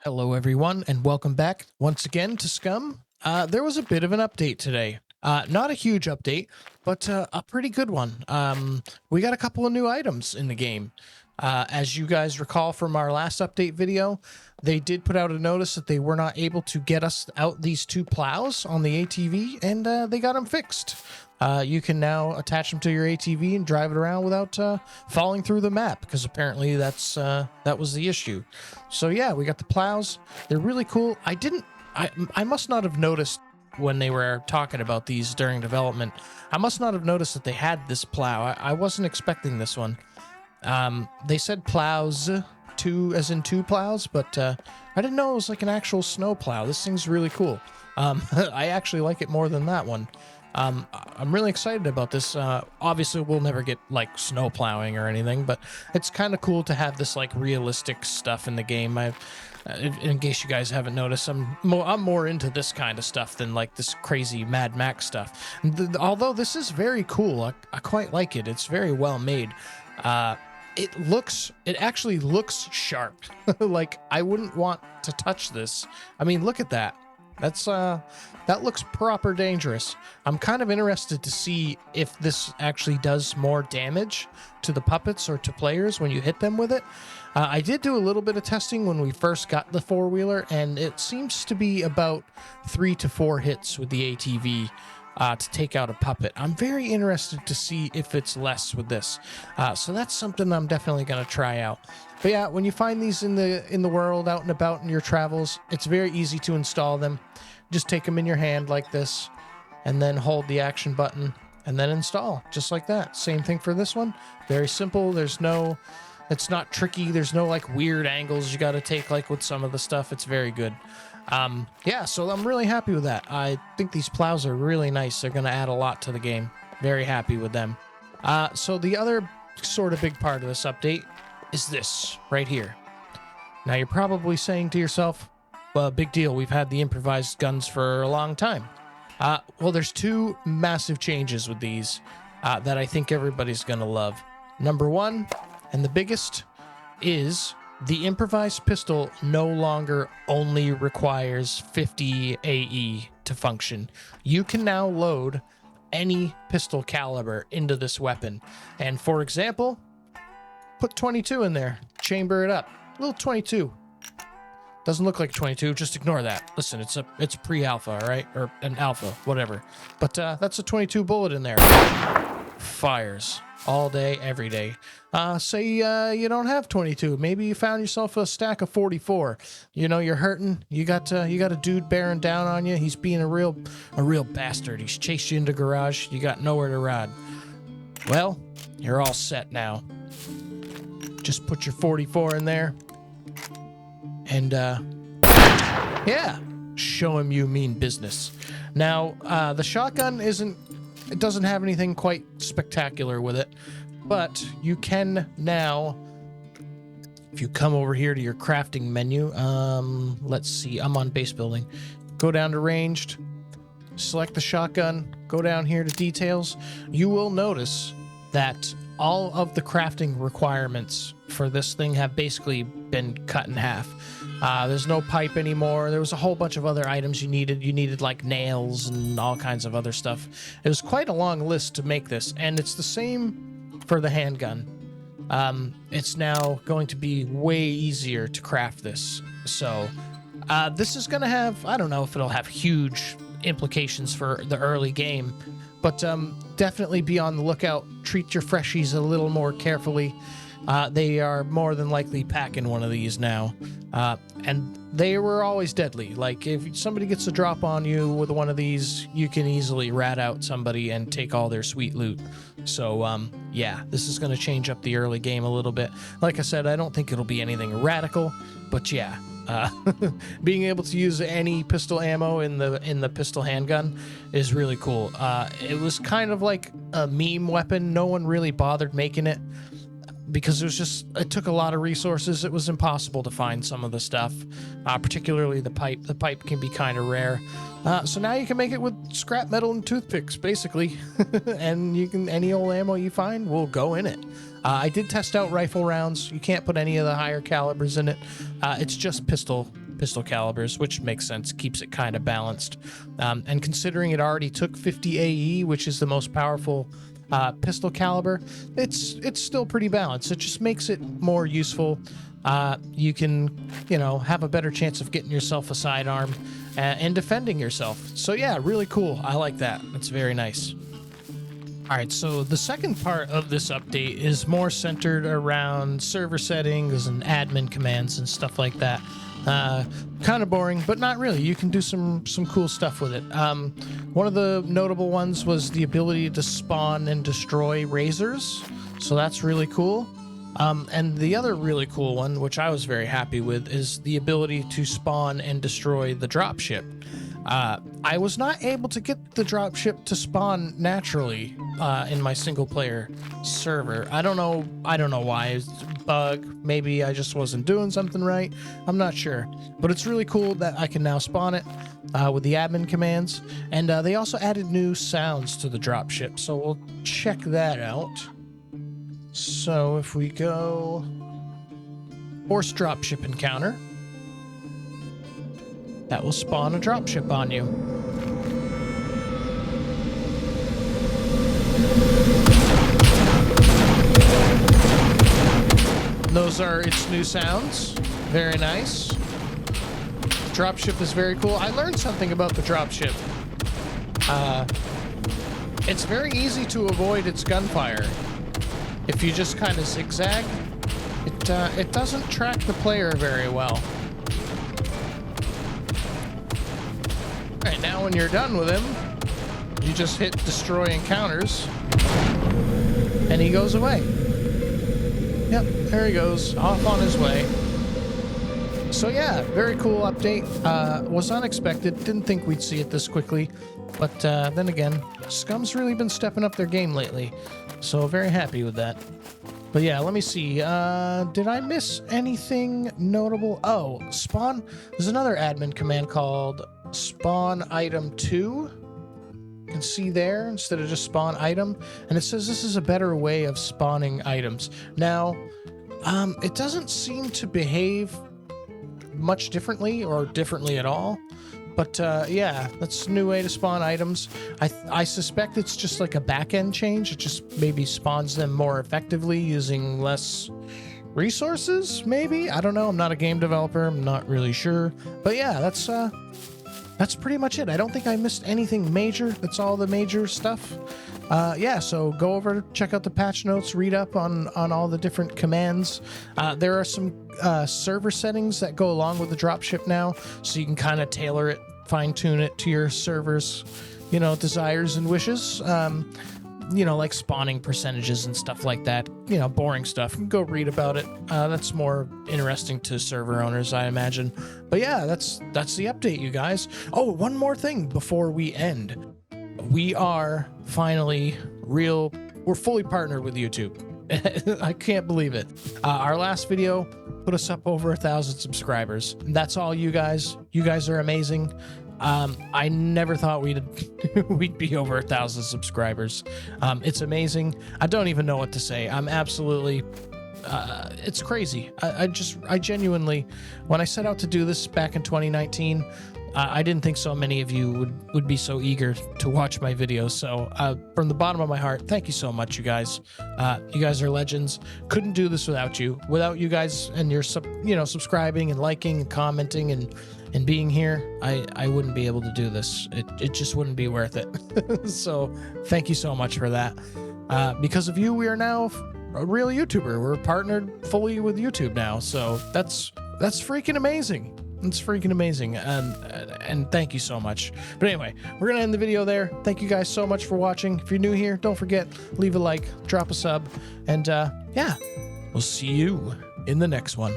Hello, everyone, and welcome back once again to Scum. There was a bit of an update today. Not a huge update, but a pretty good one. We got a couple of new items in the game. As you guys recall from our last update video, they did put out a notice that they were not able to get us out these two plows on the ATV, and they got them fixed. You can now attach them to your ATV and drive it around without falling through the map, because apparently that was the issue. So yeah, we got the plows. They're really cool. I must not have noticed when they were talking about these during development. I must not have noticed that they had this plow. I wasn't expecting this one. They said plows, two as in two plows, but I didn't know it was like an actual snow plow. This thing's really cool. I actually like it more than that one. I'm really excited about this. Obviously, we'll never get like snow plowing or anything, but it's kind of cool to have this like realistic stuff in the game. In case you guys haven't noticed, I'm more into this kind of stuff than like this crazy Mad Max stuff. Although this is very cool, I quite like it. It's very well made. It actually looks sharp. Like I wouldn't want to touch this. I mean, look at that. That looks proper dangerous. I'm kind of interested to see if this actually does more damage to the puppets or to players when you hit them with it. I did do a little bit of testing when we first got the four-wheeler, and it seems to be about 3 to 4 hits with the ATV to take out a puppet. I'm very interested to see if it's less with this. So that's something I'm definitely going to try out. But yeah, when you find these in the world, out and about in your travels, it's very easy to install them. Just take them in your hand like this, and then hold the action button, and then install, just like that. Same thing for this one. Very simple. It's not tricky. There's no like weird angles you got to take like with some of the stuff. It's very good. Yeah, so I'm really happy with that. I think these plows are really nice. They're going to add a lot to the game. Very happy with them. So the other sort of big part of this update is this right here. Now you're probably saying to yourself, well, big deal. We've had the improvised guns for a long time. Well, there's two massive changes with these that I think everybody's going to love. Number one, and the biggest, is the improvised pistol no longer only requires 50 AE to function. You can now load any pistol caliber into this weapon. And for example, put 22 in there, chamber it up. A little 22. Doesn't look like 22, just ignore that. Listen, it's pre-alpha, all right? Or an alpha, whatever. But that's a 22 bullet in there. Fires all day, every day. Say you don't have 22. Maybe you found yourself a stack of 44. You know, you're hurting. You got a dude bearing down on you. He's being a real bastard. He's chased you into garage. You got nowhere to ride. Well, you're all set now. Just put your 44 in there. And, yeah, show him you mean business. Now, the shotgun it doesn't have anything quite spectacular with it, but you can now, if you come over here to your crafting menu, let's see, I'm on base building. Go down to ranged, select the shotgun, go down here to details. You will notice that all of the crafting requirements for this thing have basically been cut in half. There's no pipe anymore. There was a whole bunch of other items you needed. You needed like nails and all kinds of other stuff. It was quite a long list to make this, and it's the same for the handgun. It's now going to be way easier to craft this. So this is going to have, I don't know if it'll have huge implications for the early game, but definitely be on the lookout. Treat your freshies a little more carefully. They are more than likely packing one of these now. And they were always deadly. Like, if somebody gets a drop on you with one of these, you can easily rat out somebody and take all their sweet loot. So, yeah, this is going to change up the early game a little bit. Like I said, I don't think it'll be anything radical, but yeah. Being able to use any pistol ammo in the pistol handgun is really cool. It was kind of like a meme weapon. No one really bothered making it, because it took a lot of resources. It was impossible to find some of the stuff, particularly the pipe. The pipe can be kind of rare. So now you can make it with scrap metal and toothpicks, basically. And any old ammo you find will go in it. I did test out rifle rounds. You can't put any of the higher calibers in it. It's just pistol pistol calibers, which makes sense, keeps it kind of balanced. And considering it already took 50 AE, which is the most powerful pistol caliber, it's still pretty balanced. It just makes it more useful. You can, you know, have a better chance of getting yourself a sidearm and defending yourself. So yeah, really cool. I like that. That's very nice. All right, so the second part of this update is more centered around server settings and admin commands and stuff like that. Kind of boring, but not really. You can do some cool stuff with it. One of the notable ones was the ability to spawn and destroy razors, so that's really cool. And the other really cool one, which I was very happy with, is the ability to spawn and destroy the dropship. I was not able to get the dropship to spawn naturally in my single player server. I don't know why. It's a bug. Maybe I just wasn't doing something right. I'm not sure. But it's really cool that I can now spawn it with the admin commands. And they also added new sounds to the dropship, so we'll check that out. So if we go force dropship encounter, that will spawn a dropship on you. Those are its new sounds. Very nice. Dropship is very cool. I learned something about the dropship. It's very easy to avoid its gunfire. If you just kind of zigzag, it doesn't track the player very well. Alright, now when you're done with him, you just hit destroy encounters, and he goes away. Yep, there he goes, off on his way. So yeah, very cool update. Was unexpected, didn't think we'd see it this quickly, but then again, Scum's really been stepping up their game lately, so very happy with that. But yeah, let me see. Did I miss anything notable? Oh, spawn. There's another admin command called spawn item 2. You can see there instead of just spawn item. And it says this is a better way of spawning items. Now, it doesn't seem to behave much differently or differently at all. But yeah, that's a new way to spawn items. I suspect it's just like a back-end change. It just maybe spawns them more effectively using less resources, maybe? I don't know. I'm not a game developer. I'm not really sure. But yeah, that's pretty much it. I don't think I missed anything major. That's all the major stuff. Yeah, so go over, check out the patch notes, read up on all the different commands. There are some server settings that go along with the dropship now, so you can kind of tailor it, fine-tune it to your server's, you know, desires and wishes. You know, like spawning percentages and stuff like that. You know, boring stuff. You can go read about it. That's more interesting to server owners, I imagine. But yeah, that's the update, you guys. Oh, one more thing before we end. We are finally we're fully partnered with YouTube. I can't believe it. Our last video put us up over 1,000 subscribers. That's all you guys. You guys are amazing. I never thought we'd be over 1,000 subscribers. It's amazing. I don't even know what to say. I'm absolutely, it's crazy. I genuinely, when I set out to do this back in 2019, I didn't think so many of you would be so eager to watch my videos. So from the bottom of my heart, thank you so much, you guys. You guys are legends. Couldn't do this without you. Without you guys and your subscribing and liking and commenting and being here, I wouldn't be able to do this. It just wouldn't be worth it. So thank you so much for that. Because of you, we are now a real YouTuber. We're partnered fully with YouTube now. So that's freaking amazing. It's freaking amazing, and thank you so much. But anyway, we're gonna end the video there. Thank you guys so much for watching. If you're new here, don't forget, leave a like, drop a sub, and yeah, we'll see you in the next one.